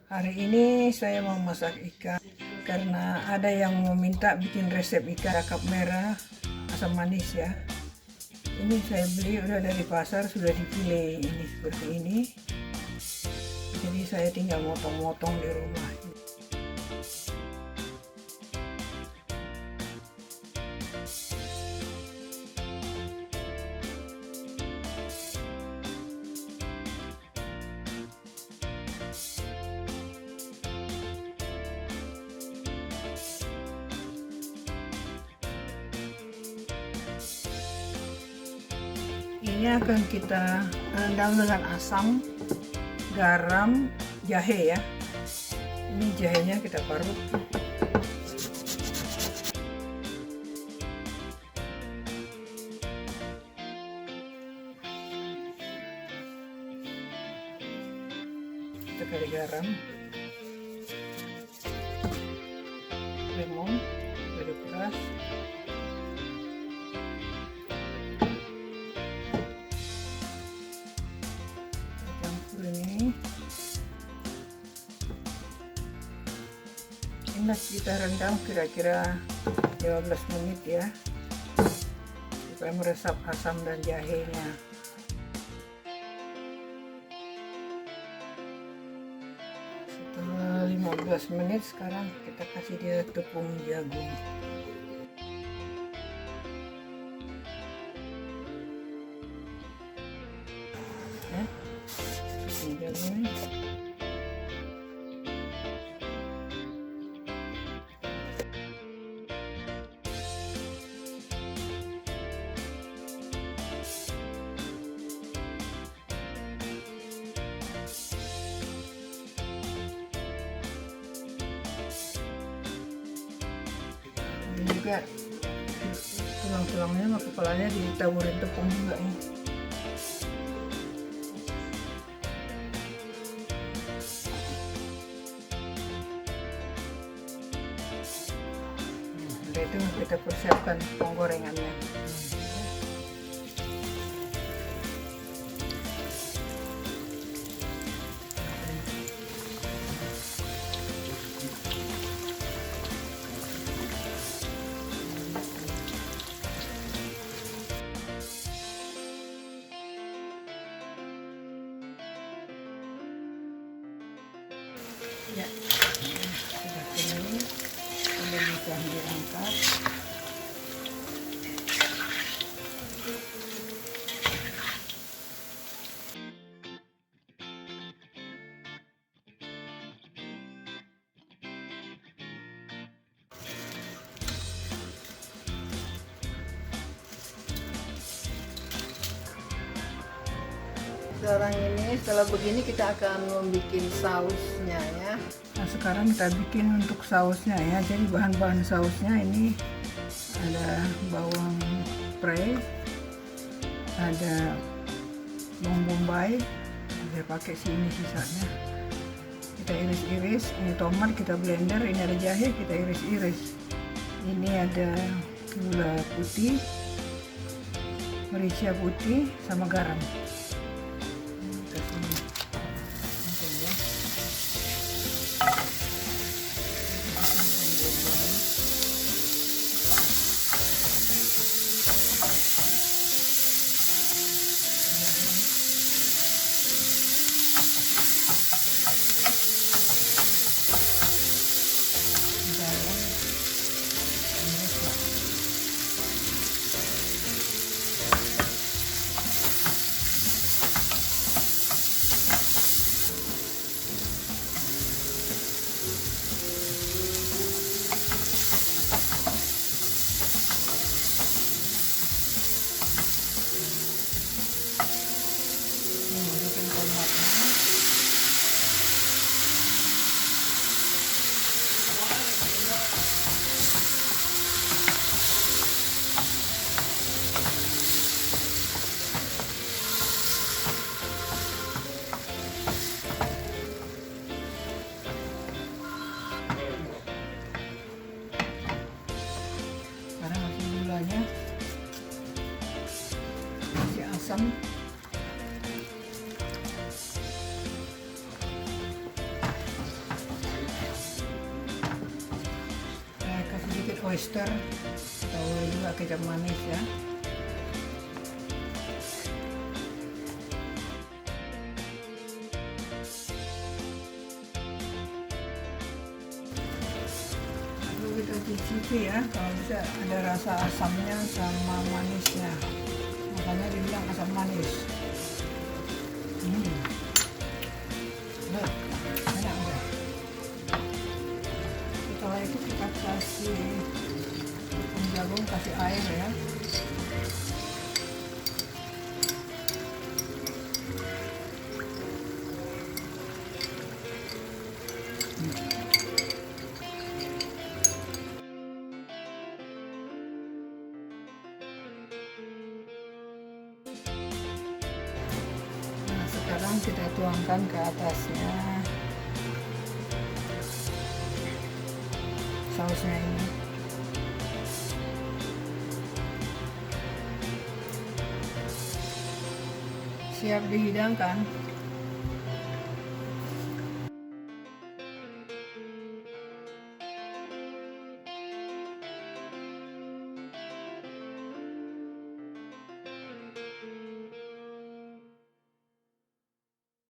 Hari ini saya mau masak ikan karena ada yang meminta bikin resep ikan kakap merah asam manis ya. Ini saya beli udah dari pasar, sudah dipilih ini seperti ini. Jadi saya tinggal motong-motong di rumah. Ini akan kita rendam dengan asam, garam, jahe ya. Ini jahenya kita parut. Kita kasih garam, lemon, lada peras, ini kita rendam kira-kira 15 menit ya, supaya meresap asam dan jahenya. Setelah 15 menit sekarang kita kasih dia tepung jagung. Tepung jagung. Ini juga tulang-tulangnya sama kepalanya ditaburin tepung juga nih. Nah, itu kita persiapkan penggorengannya. Ya, sudah kening, sudah bisa diangkat. Sekarang ini setelah begini kita akan membuat sausnya ya. Nah sekarang kita bikin untuk sausnya ya. Jadi bahan-bahan sausnya ini ada bawang prei, ada bawang bombay, saya pakai sini sisanya. Kita iris-iris. Ini tomat kita blender, ini ada jahe kita iris-iris. Ini ada gula putih, merica putih, sama garam. oyster atau juga kecap manis ya. Lalu kita cicipi ya, kalau bisa ada rasa asamnya sama manisnya, makanya dibilang asam manis. Enak ya. Setelah itu kita kasih tepung jagung, kasih air ya. Nah, sekarang kita tuangkan ke atasnya sausnya ini. Siap dihidangkan.